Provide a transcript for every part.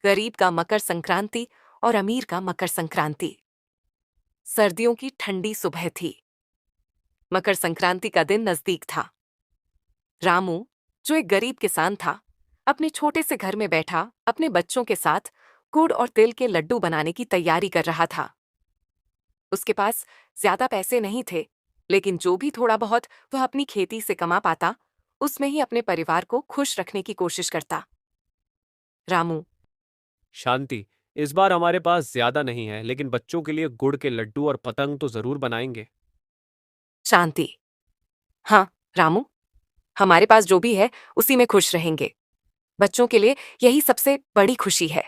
गरीब का मकर संक्रांति और अमीर का मकर संक्रांति। सर्दियों की ठंडी सुबह थी। मकर संक्रांति का दिन नजदीक था। रामू, जो एक गरीब किसान था, अपने छोटे से घर में बैठा अपने बच्चों के साथ गुड़ और तिल के लड्डू बनाने की तैयारी कर रहा था। उसके पास ज्यादा पैसे नहीं थे, लेकिन जो भी थोड़ा बहुत वह अपनी खेती से कमा पाता, उसमें ही अपने परिवार को खुश रखने की कोशिश करता। रामू। शांति, इस बार हमारे पास ज्यादा नहीं है, लेकिन बच्चों के लिए गुड़ के लड्डू और पतंग तो जरूर बनाएंगे। शांति। हाँ रामू, हमारे पास जो भी है उसी में खुश रहेंगे। बच्चों के लिए यही सबसे बड़ी खुशी है।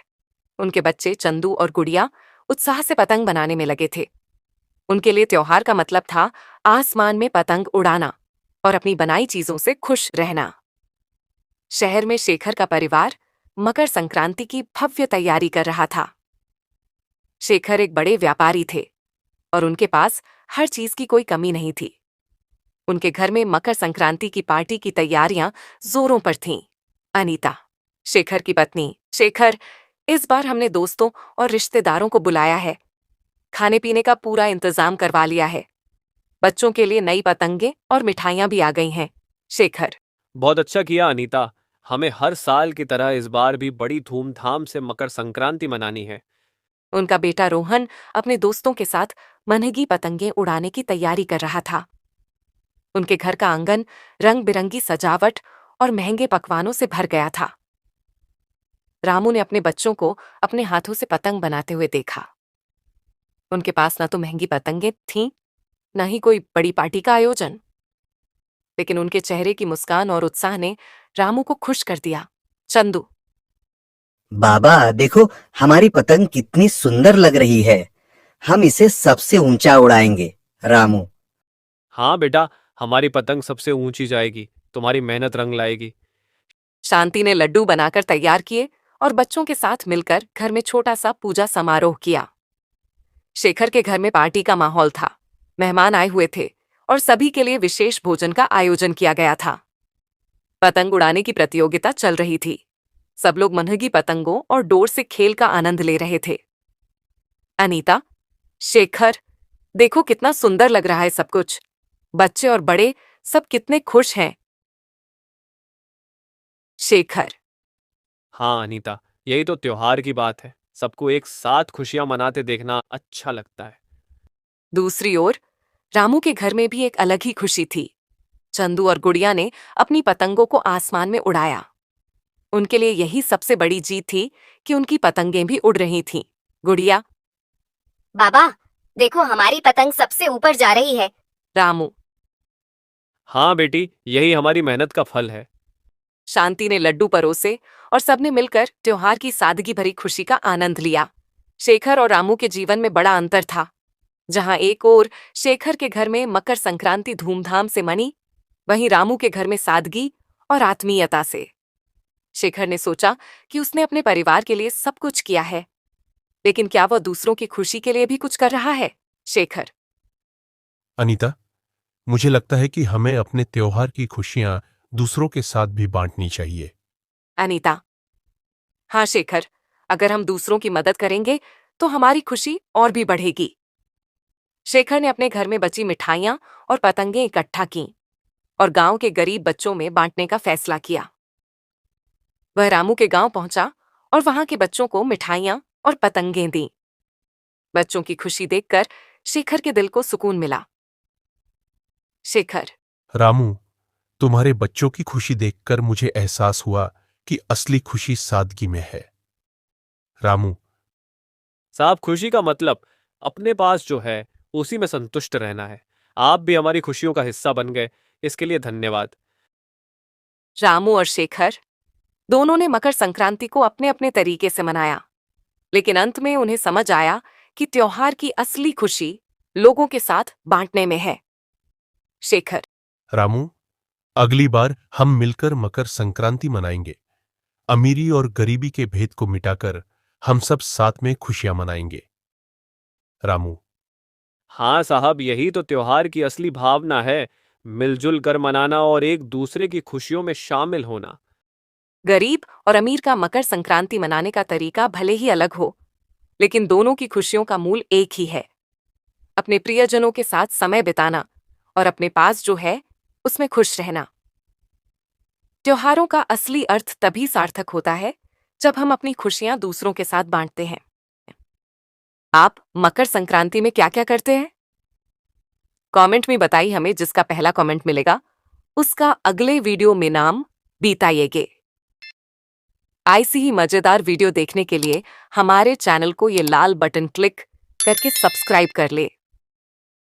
उनके बच्चे चंदू और गुड़िया उत्साह से पतंग बनाने में लगे थे। उनके लिए त्योहार का मतलब था आसमान में पतंग उड़ाना और अपनी बनाई चीजों से खुश रहना। शहर में शेखर का परिवार मकर संक्रांति की भव्य तैयारी कर रहा था। शेखर एक बड़े व्यापारी थे और उनके पास हर चीज की कोई कमी नहीं थी। उनके घर में मकर संक्रांति की पार्टी की तैयारियां जोरों पर थीं। अनीता, शेखर की पत्नी। शेखर, इस बार हमने दोस्तों और रिश्तेदारों को बुलाया है। खाने पीने का पूरा इंतजाम करवा लिया है। बच्चों के लिए नई पतंगे और मिठाइयां भी आ गई हैं। शेखर। बहुत अच्छा किया अनीता। हमें हर साल की तरह इस बार भी बड़ी धूमधाम से मकर संक्रांति मनानी है। उनका बेटा रोहन अपने दोस्तों के साथ मनहगी पतंगे उड़ाने की तैयारी कर रहा था। उनके घर का आंगन रंग बिरंगी सजावट और महंगे पकवानों से भर गया था। रामू ने अपने बच्चों को अपने हाथों से पतंग बनाते हुए देखा। उनके पास न तो महंगी पतंगे थीं, न ही कोई बड़ी पार्टी का आयोजन, लेकिन उनके चेहरे की मुस्कान और उत्साह ने रामू को खुश कर दिया। चंदू। बाबा देखो, हमारी पतंग कितनी सुंदर लग रही है। हम इसे सबसे ऊंचा उड़ाएंगे। रामू। हाँ बेटा, हमारी पतंग सबसे ऊंची जाएगी। तुम्हारी मेहनत रंग लाएगी। शांति ने लड्डू बनाकर तैयार किए और बच्चों के साथ मिलकर घर में छोटा सा पूजा समारोह किया। शेखर के घर में पार्टी का माहौल था। मेहमान आए हुए थे और सभी के लिए विशेष भोजन का आयोजन किया गया था। पतंग उड़ाने की प्रतियोगिता चल रही थी। सब लोग मनहगी पतंगों और डोर से खेल का आनंद ले रहे थे। अनीता, शेखर, देखो कितना सुंदर लग रहा है सब कुछ। बच्चे और बड़े सब कितने खुश हैं। शेखर। हाँ अनीता, यही तो त्योहार की बात है। सबको एक साथ खुशियां मनाते देखना अच्छा लगता है। दूसरी ओर रामू के घर में भी एक अलग ही खुशी थी। चंदू और गुड़िया ने अपनी पतंगों को आसमान में उड़ाया। उनके लिए यही सबसे बड़ी जीत थी कि उनकी पतंगें भी उड़ रही थीं। गुड़िया। बाबा, देखो हमारी पतंग सबसे ऊपर जा रही है। रामू। हाँ बेटी, यही हमारी मेहनत का फल है। शांति ने लड्डू परोसे और सबने मिलकर त्योहार की सादगी भरी खुशी का आनंद लिया। शेखर और रामू के जीवन में बड़ा अंतर था। जहां एक ओर शेखर के घर में मकर संक्रांति धूमधाम से मनी, वहीं रामू के घर में सादगी और आत्मीयता से। शेखर ने सोचा कि उसने अपने परिवार के लिए सब कुछ किया है, लेकिन क्या वह दूसरों की खुशी के लिए भी कुछ कर रहा है? शेखर। अनीता, मुझे लगता है कि हमें अपने त्योहार की खुशियां दूसरों के साथ भी बांटनी चाहिए। अनीता। हाँ शेखर, अगर हम दूसरों की मदद करेंगे तो हमारी खुशी और भी बढ़ेगी। शेखर ने अपने घर में बची मिठाइयां और पतंगें इकट्ठा कीं और गांव के गरीब बच्चों में बांटने का फैसला किया। वह रामू के गांव पहुंचा और वहां के बच्चों को मिठाइयां और पतंगें दीं। बच्चों की खुशी देखकर शेखर के दिल को सुकून मिला। शेखर। रामू, तुम्हारे बच्चों की खुशी देखकर मुझे एहसास हुआ कि असली खुशी सादगी में है। रामू। साहब, खुशी का मतलब अपने पास जो है उसी में संतुष्ट रहना है। आप भी हमारी खुशियों का हिस्सा बन गए, इसके लिए धन्यवाद। रामू और शेखर दोनों ने मकर संक्रांति को अपने अपने तरीके से मनाया, लेकिन अंत में उन्हें समझ आया कि त्योहार की असली खुशी लोगों के साथ बांटने में है। शेखर। रामू, अगली बार हम मिलकर मकर संक्रांति मनाएंगे। अमीरी और गरीबी के भेद को मिटाकर हम सब साथ में खुशियां मनाएंगे। रामू। हाँ साहब, यही तो त्योहार की असली भावना है। मिलजुल कर मनाना और एक दूसरे की खुशियों में शामिल होना। गरीब और अमीर का मकर संक्रांति मनाने का तरीका भले ही अलग हो, लेकिन दोनों की खुशियों का मूल एक ही है, अपने प्रियजनों के साथ समय बिताना और अपने पास जो है उसमें खुश रहना। त्योहारों का असली अर्थ तभी सार्थक होता है जब हम अपनी खुशियां दूसरों के साथ बांटते हैं। आप मकर संक्रांति में क्या क्या करते हैं? कमेंट में बताइए हमें। जिसका पहला कमेंट मिलेगा उसका अगले वीडियो में नाम बीताइएगे। ऐसी ही मजेदार वीडियो देखने के लिए हमारे चैनल को ये लाल बटन क्लिक करके सब्सक्राइब कर ले।